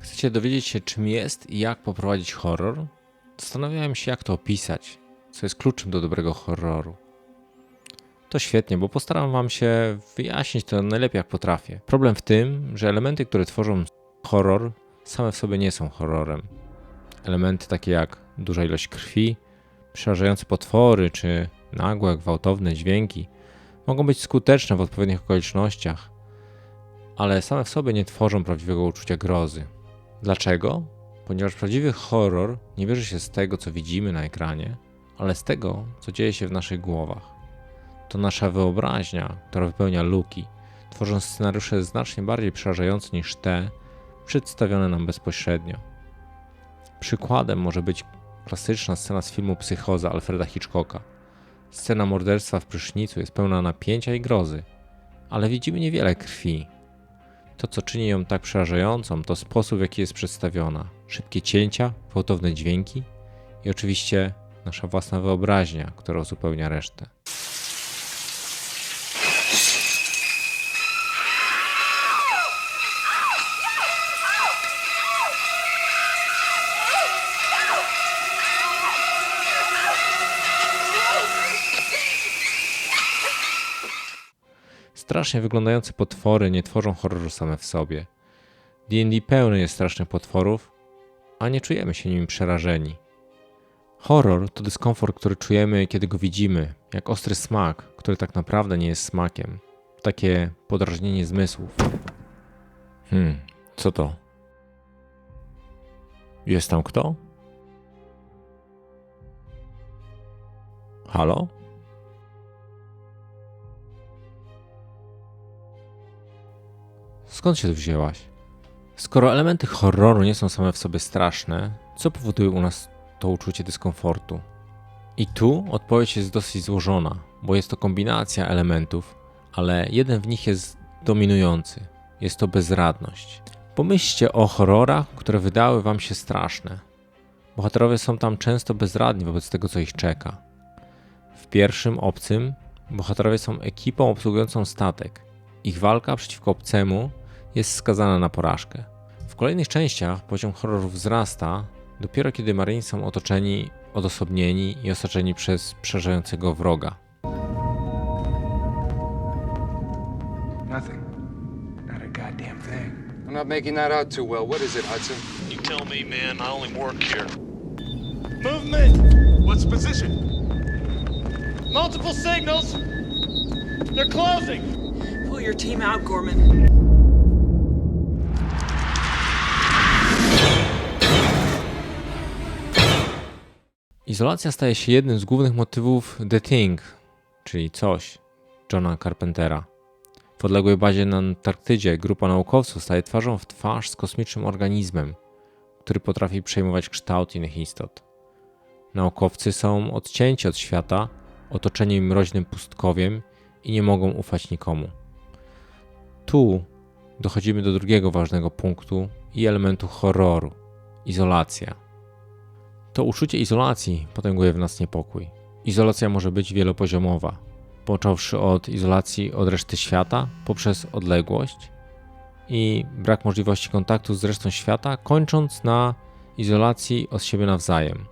Chcecie dowiedzieć się, czym jest i jak poprowadzić horror? Zastanawiałem się, jak to opisać, co jest kluczem do dobrego horroru. To świetnie, bo postaram wam się wyjaśnić to najlepiej jak potrafię. Problem w tym, że elementy, które tworzą horror, same w sobie nie są horrorem. Elementy takie jak duża ilość krwi, przerażające potwory czy nagłe, gwałtowne dźwięki mogą być skuteczne w odpowiednich okolicznościach, ale same w sobie nie tworzą prawdziwego uczucia grozy. Dlaczego? Ponieważ prawdziwy horror nie bierze się z tego, co widzimy na ekranie, ale z tego, co dzieje się w naszych głowach. To nasza wyobraźnia, która wypełnia luki, tworząc scenariusze znacznie bardziej przerażające niż te przedstawione nam bezpośrednio. Przykładem może być klasyczna scena z filmu Psychoza Alfreda Hitchcocka. Scena morderstwa w prysznicu jest pełna napięcia i grozy, ale widzimy niewiele krwi. To, co czyni ją tak przerażającą, to sposób, w jaki jest przedstawiona. Szybkie cięcia, gwałtowne dźwięki i oczywiście nasza własna wyobraźnia, która uzupełnia resztę. Strasznie wyglądające potwory nie tworzą horroru same w sobie. D&D pełny jest strasznych potworów, a nie czujemy się nimi przerażeni. Horror to dyskomfort, który czujemy, kiedy go widzimy, jak ostry smak, który tak naprawdę nie jest smakiem. Takie podrażnienie zmysłów. Co to? Jest tam kto? Halo? Skąd się tu wzięłaś? Skoro elementy horroru nie są same w sobie straszne, co powoduje u nas to uczucie dyskomfortu? I tu odpowiedź jest dosyć złożona, bo jest to kombinacja elementów, ale jeden w nich jest dominujący. Jest to bezradność. Pomyślcie o horrorach, które wydały wam się straszne. Bohaterowie są tam często bezradni wobec tego, co ich czeka. W pierwszym, Obcym, bohaterowie są ekipą obsługującą statek. Ich walka przeciwko obcemu jest skazana na porażkę. W kolejnych częściach poziom horroru wzrasta, dopiero kiedy Marines są otoczeni, odosobnieni i osaczeni przez przerażającego wroga. Nothing. Not a goddamn thing. I'm not making that out too well. What is it, Hudson? You tell me, man. I only work here. Movement! What's the position? Multiple signals! They're closing! Pull your team out, Gorman. Izolacja staje się jednym z głównych motywów The Thing, czyli Coś, Johna Carpentera. W odległej bazie na Antarktydzie grupa naukowców staje twarzą w twarz z kosmicznym organizmem, który potrafi przejmować kształt innych istot. Naukowcy są odcięci od świata, otoczeni mroźnym pustkowiem i nie mogą ufać nikomu. Tu dochodzimy do drugiego ważnego punktu i elementu horroru – izolacja. To uczucie izolacji potęguje w nas niepokój. Izolacja może być wielopoziomowa, począwszy od izolacji od reszty świata poprzez odległość i brak możliwości kontaktu z resztą świata, kończąc na izolacji od siebie nawzajem.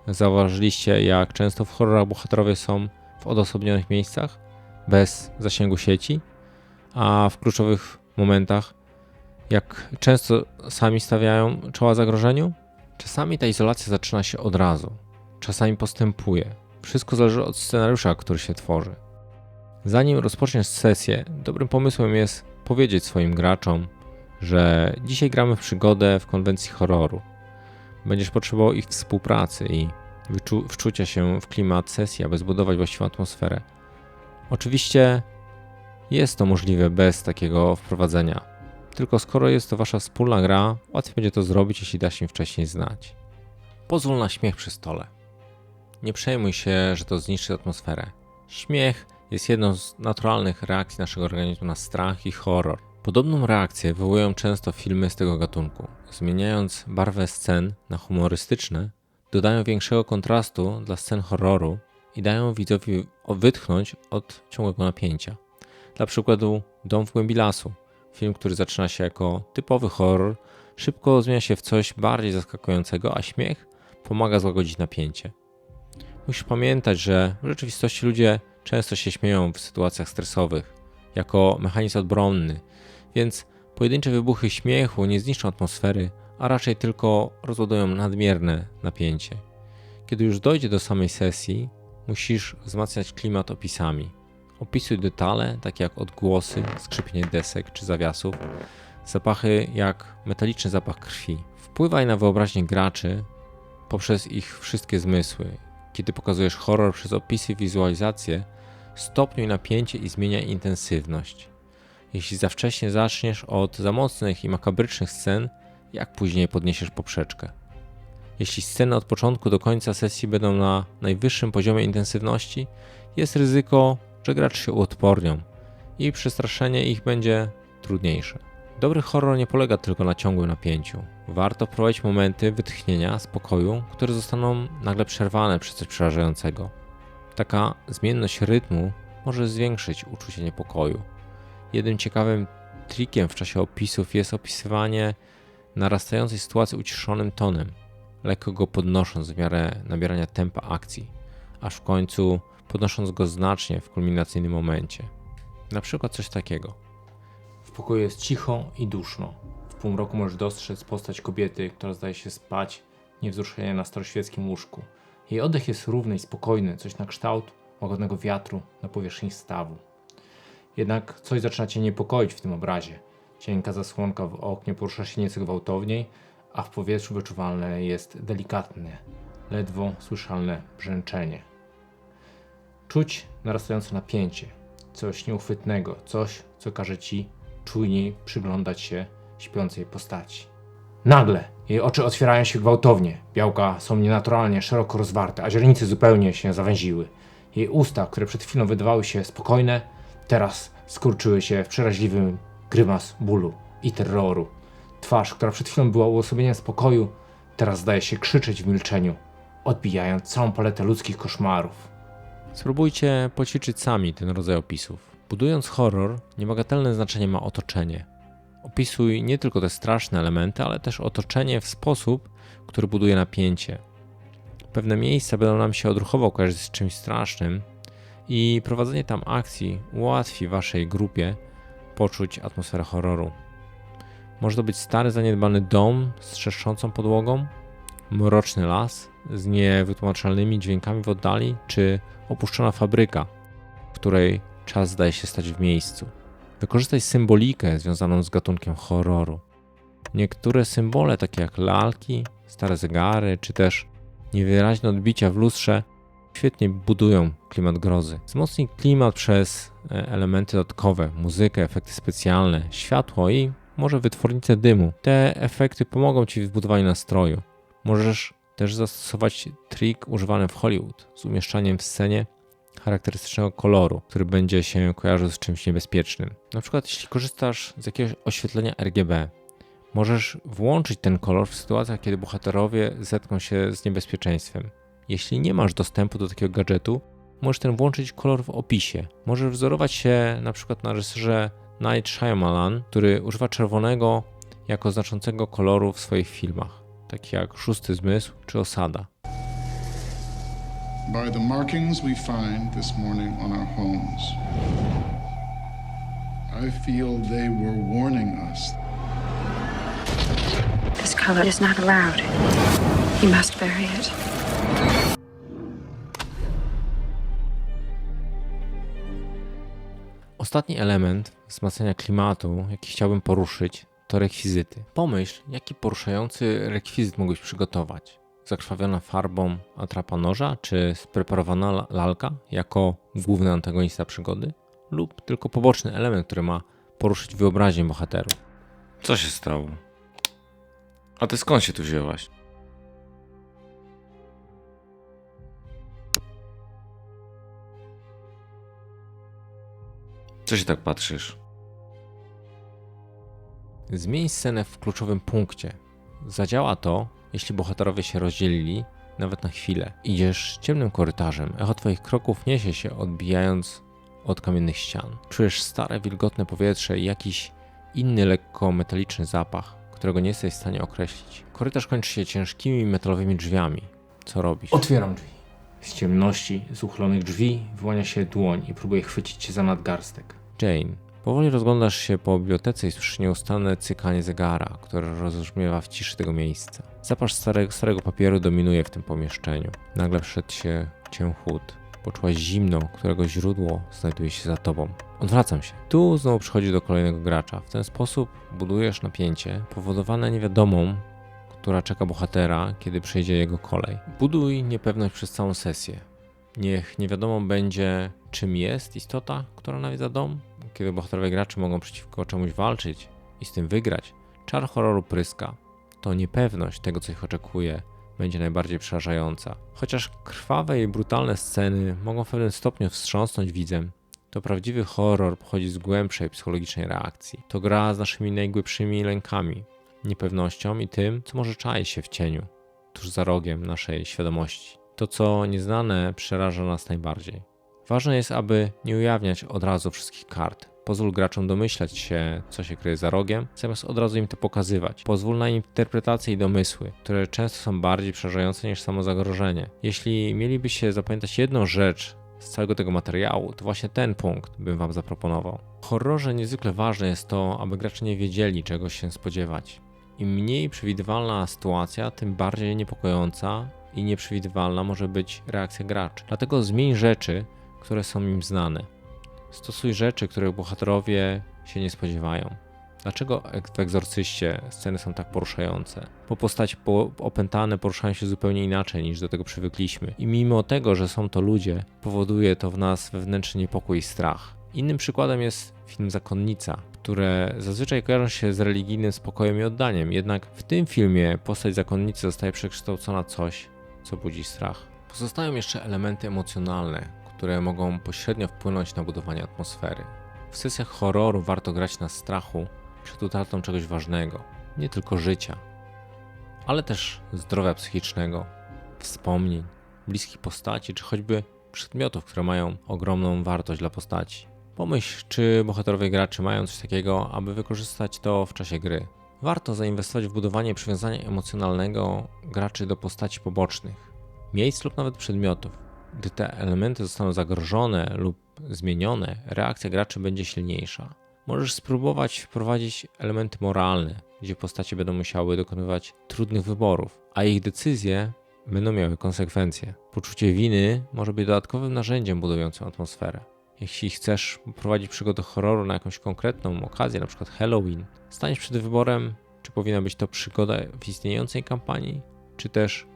Zauważyliście, jak często w horrorach bohaterowie są w odosobnionych miejscach, bez zasięgu sieci, a w kluczowych momentach, jak często sami stawiają czoła zagrożeniu? Czasami ta izolacja zaczyna się od razu, czasami postępuje. Wszystko zależy od scenariusza, który się tworzy. Zanim rozpoczniesz sesję, dobrym pomysłem jest powiedzieć swoim graczom, że dzisiaj gramy w przygodę w konwencji horroru. Będziesz potrzebował ich współpracy i wczucia się w klimat sesji, aby zbudować właściwą atmosferę. Oczywiście jest to możliwe bez takiego wprowadzenia. Tylko skoro jest to wasza wspólna gra, łatwiej będzie to zrobić, jeśli dasz im wcześniej znać. Pozwól na śmiech przy stole. Nie przejmuj się, że to zniszczy atmosferę. Śmiech jest jedną z naturalnych reakcji naszego organizmu na strach i horror. Podobną reakcję wywołują często filmy z tego gatunku. Zmieniając barwę scen na humorystyczne, dodają większego kontrastu dla scen horroru i dają widzowi wytchnąć od ciągłego napięcia. Dla przykładu Dom w głębi lasu. Film, który zaczyna się jako typowy horror, szybko zmienia się w coś bardziej zaskakującego, a śmiech pomaga złagodzić napięcie. Musisz pamiętać, że w rzeczywistości ludzie często się śmieją w sytuacjach stresowych, jako mechanizm obronny, więc pojedyncze wybuchy śmiechu nie zniszczą atmosfery, a raczej tylko rozładują nadmierne napięcie. Kiedy już dojdzie do samej sesji, musisz wzmacniać klimat opisami. Opisuj detale, takie jak odgłosy, skrzypienie desek czy zawiasów, zapachy jak metaliczny zapach krwi. Wpływaj na wyobraźnię graczy poprzez ich wszystkie zmysły. Kiedy pokazujesz horror przez opisy i wizualizację, stopniuj napięcie i zmieniaj intensywność. Jeśli za wcześnie zaczniesz od za mocnych i makabrycznych scen, jak później podniesiesz poprzeczkę. Jeśli sceny od początku do końca sesji będą na najwyższym poziomie intensywności, jest ryzyko, że gracze się uodpornią i przestraszenie ich będzie trudniejsze. Dobry horror nie polega tylko na ciągłym napięciu. Warto wprowadzić momenty wytchnienia, spokoju, które zostaną nagle przerwane przez coś przerażającego. Taka zmienność rytmu może zwiększyć uczucie niepokoju. Jednym ciekawym trikiem w czasie opisów jest opisywanie narastającej sytuacji uciszonym tonem, lekko go podnosząc w miarę nabierania tempa akcji, aż w końcu podnosząc go znacznie w kulminacyjnym momencie. Na przykład coś takiego. W pokoju jest cicho i duszno. W półmroku możesz dostrzec postać kobiety, która zdaje się spać niewzruszenie na staroświeckim łóżku. Jej oddech jest równy i spokojny, coś na kształt łagodnego wiatru na powierzchni stawu. Jednak coś zaczyna cię niepokoić w tym obrazie. Cienka zasłonka w oknie porusza się nieco gwałtowniej, a w powietrzu wyczuwalne jest delikatne, ledwo słyszalne brzęczenie. Czuć narastające napięcie, coś nieuchwytnego, coś, co każe ci czujniej przyglądać się śpiącej postaci. Nagle jej oczy otwierają się gwałtownie, białka są nienaturalnie szeroko rozwarte, a źrenice zupełnie się zawęziły. Jej usta, które przed chwilą wydawały się spokojne, teraz skurczyły się w przeraźliwy grymas bólu i terroru. Twarz, która przed chwilą była uosobieniem spokoju, teraz zdaje się krzyczeć w milczeniu, odbijając całą paletę ludzkich koszmarów. Spróbujcie poćwiczyć sami ten rodzaj opisów. Budując horror, niebagatelne znaczenie ma otoczenie. Opisuj nie tylko te straszne elementy, ale też otoczenie w sposób, który buduje napięcie. Pewne miejsca będą nam się odruchowo kojarzyć z czymś strasznym i prowadzenie tam akcji ułatwi waszej grupie poczuć atmosferę horroru. Może to być stary, zaniedbany dom z trzeszczącą podłogą, mroczny las z niewytłumaczalnymi dźwiękami w oddali, czy opuszczona fabryka, w której czas zdaje się stać w miejscu. Wykorzystaj symbolikę związaną z gatunkiem horroru. Niektóre symbole, takie jak lalki, stare zegary, czy też niewyraźne odbicia w lustrze, świetnie budują klimat grozy. Wzmocnij klimat przez elementy dodatkowe, muzykę, efekty specjalne, światło i może wytwornicę dymu. Te efekty pomogą ci w budowaniu nastroju. Możesz też zastosować trik używany w Hollywood z umieszczaniem w scenie charakterystycznego koloru, który będzie się kojarzył z czymś niebezpiecznym. Na przykład jeśli korzystasz z jakiegoś oświetlenia RGB, możesz włączyć ten kolor w sytuacjach, kiedy bohaterowie zetkną się z niebezpieczeństwem. Jeśli nie masz dostępu do takiego gadżetu, możesz ten włączyć kolor w opisie. Możesz wzorować się na przykład na reżyserze Night Shyamalan, który używa czerwonego jako znaczącego koloru w swoich filmach, takich jak Szósty Zmysł czy Osada. By the markings we find this morning on our homes, I feel they were warning us. This color is not allowed. You must bury it. Ostatni element wzmacniania klimatu, jaki chciałbym poruszyć, to rekwizyty. Pomyśl, jaki poruszający rekwizyt mógłbyś przygotować. Zakrwawiona farbą atrapa noża, czy spreparowana lalka jako główny antagonista przygody? Lub tylko poboczny element, który ma poruszyć wyobraźnię bohaterów. Co się stało? A ty skąd się tu wzięłaś? Co się tak patrzysz? Zmień scenę w kluczowym punkcie. Zadziała to, jeśli bohaterowie się rozdzielili, nawet na chwilę. Idziesz ciemnym korytarzem, echo twoich kroków niesie się, odbijając od kamiennych ścian. Czujesz stare, wilgotne powietrze i jakiś inny, lekko metaliczny zapach, którego nie jesteś w stanie określić. Korytarz kończy się ciężkimi metalowymi drzwiami. Co robisz? Otwieram drzwi. Z ciemności, z uchylonych drzwi wyłania się dłoń i próbuje chwycić cię za nadgarstek. Jane, powoli rozglądasz się po bibliotece i słyszysz nieustanne cykanie zegara, które rozbrzmiewa w ciszy tego miejsca. Zapach starego papieru dominuje w tym pomieszczeniu. Nagle wszedł się cię chłód. Poczułaś zimno, którego źródło znajduje się za tobą. Odwracam się. Tu znowu przychodzi do kolejnego gracza. W ten sposób budujesz napięcie powodowane niewiadomą, która czeka bohatera, kiedy przyjdzie jego kolej. Buduj niepewność przez całą sesję. Niech niewiadomą będzie, czym jest istota, która nawiedza dom. Kiedy bohaterowie gracze mogą przeciwko czemuś walczyć i z tym wygrać, czar horroru pryska. To niepewność tego, co ich oczekuje, będzie najbardziej przerażająca. Chociaż krwawe i brutalne sceny mogą w pewnym stopniu wstrząsnąć widzem, to prawdziwy horror pochodzi z głębszej psychologicznej reakcji. To gra z naszymi najgłębszymi lękami, niepewnością i tym, co może czaić się w cieniu, tuż za rogiem naszej świadomości. To, co nieznane, przeraża nas najbardziej. Ważne jest, aby nie ujawniać od razu wszystkich kart. Pozwól graczom domyślać się, co się kryje za rogiem, zamiast od razu im to pokazywać. Pozwól na interpretacje i domysły, które często są bardziej przerażające niż samo zagrożenie. Jeśli mielibyście zapamiętać jedną rzecz z całego tego materiału, to właśnie ten punkt bym wam zaproponował. W horrorze niezwykle ważne jest to, aby gracze nie wiedzieli, czego się spodziewać. Im mniej przewidywalna sytuacja, tym bardziej niepokojąca i nieprzewidywalna może być reakcja graczy. Dlatego zmień rzeczy, które są im znane. Stosuj rzeczy, których bohaterowie się nie spodziewają. Dlaczego w Egzorcyście sceny są tak poruszające? Bo postaci opętane poruszają się zupełnie inaczej niż do tego przywykliśmy. I mimo tego, że są to ludzie, powoduje to w nas wewnętrzny niepokój i strach. Innym przykładem jest film Zakonnica, które zazwyczaj kojarzą się z religijnym spokojem i oddaniem. Jednak w tym filmie postać zakonnicy zostaje przekształcona w coś, co budzi strach. Pozostają jeszcze elementy emocjonalne, które mogą pośrednio wpłynąć na budowanie atmosfery. W sesjach horroru warto grać na strachu przed utratą czegoś ważnego, nie tylko życia, ale też zdrowia psychicznego, wspomnień, bliskich postaci, czy choćby przedmiotów, które mają ogromną wartość dla postaci. Pomyśl, czy bohaterowie graczy mają coś takiego, aby wykorzystać to w czasie gry. Warto zainwestować w budowanie przywiązania emocjonalnego graczy do postaci pobocznych, miejsc lub nawet przedmiotów. Gdy te elementy zostaną zagrożone lub zmienione, reakcja graczy będzie silniejsza. Możesz spróbować wprowadzić elementy moralne, gdzie postacie będą musiały dokonywać trudnych wyborów, a ich decyzje będą miały konsekwencje. Poczucie winy może być dodatkowym narzędziem budującym atmosferę. Jeśli chcesz prowadzić przygodę horroru na jakąś konkretną okazję, np. Halloween, staniesz przed wyborem, czy powinna być to przygoda w istniejącej kampanii, czy też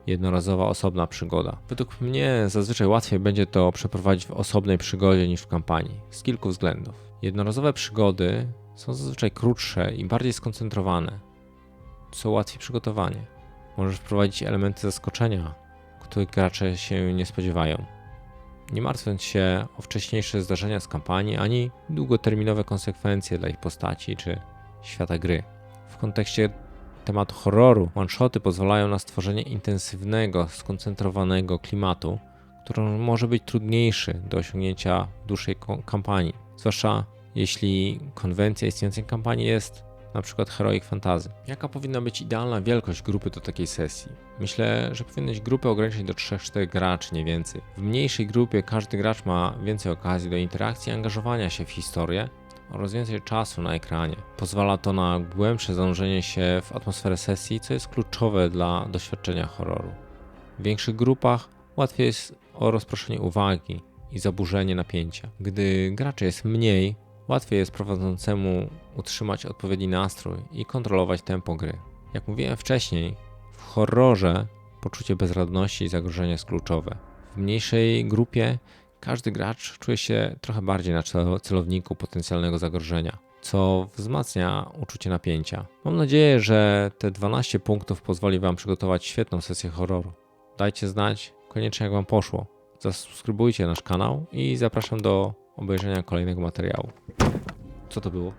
jednorazowa, osobna przygoda. Według mnie zazwyczaj łatwiej będzie to przeprowadzić w osobnej przygodzie niż w kampanii, z kilku względów. Jednorazowe przygody są zazwyczaj krótsze i bardziej skoncentrowane, co ułatwi przygotowanie. Możesz wprowadzić elementy zaskoczenia, których gracze się nie spodziewają, nie martwiąc się o wcześniejsze zdarzenia z kampanii, ani długoterminowe konsekwencje dla ich postaci czy świata gry. W kontekście tematu horroru, one-shoty pozwalają na stworzenie intensywnego, skoncentrowanego klimatu, który może być trudniejszy do osiągnięcia w dłuższej kampanii. Zwłaszcza jeśli konwencja istniejącej kampanii jest np. heroic fantasy. Jaka powinna być idealna wielkość grupy do takiej sesji? Myślę, że powinieneś grupę ograniczyć do 3-4 graczy, nie więcej. W mniejszej grupie każdy gracz ma więcej okazji do interakcji i angażowania się w historię oraz więcej czasu na ekranie. Pozwala to na głębsze zanurzenie się w atmosferę sesji, co jest kluczowe dla doświadczenia horroru. W większych grupach łatwiej jest o rozproszenie uwagi i zaburzenie napięcia. Gdy graczy jest mniej, łatwiej jest prowadzącemu utrzymać odpowiedni nastrój i kontrolować tempo gry. Jak mówiłem wcześniej, w horrorze poczucie bezradności i zagrożenia jest kluczowe. W mniejszej grupie każdy gracz czuje się trochę bardziej na celowniku potencjalnego zagrożenia, co wzmacnia uczucie napięcia. Mam nadzieję, że te 12 punktów pozwoli wam przygotować świetną sesję horroru. Dajcie znać koniecznie, jak wam poszło. Zasubskrybujcie nasz kanał i zapraszam do obejrzenia kolejnego materiału. Co to było?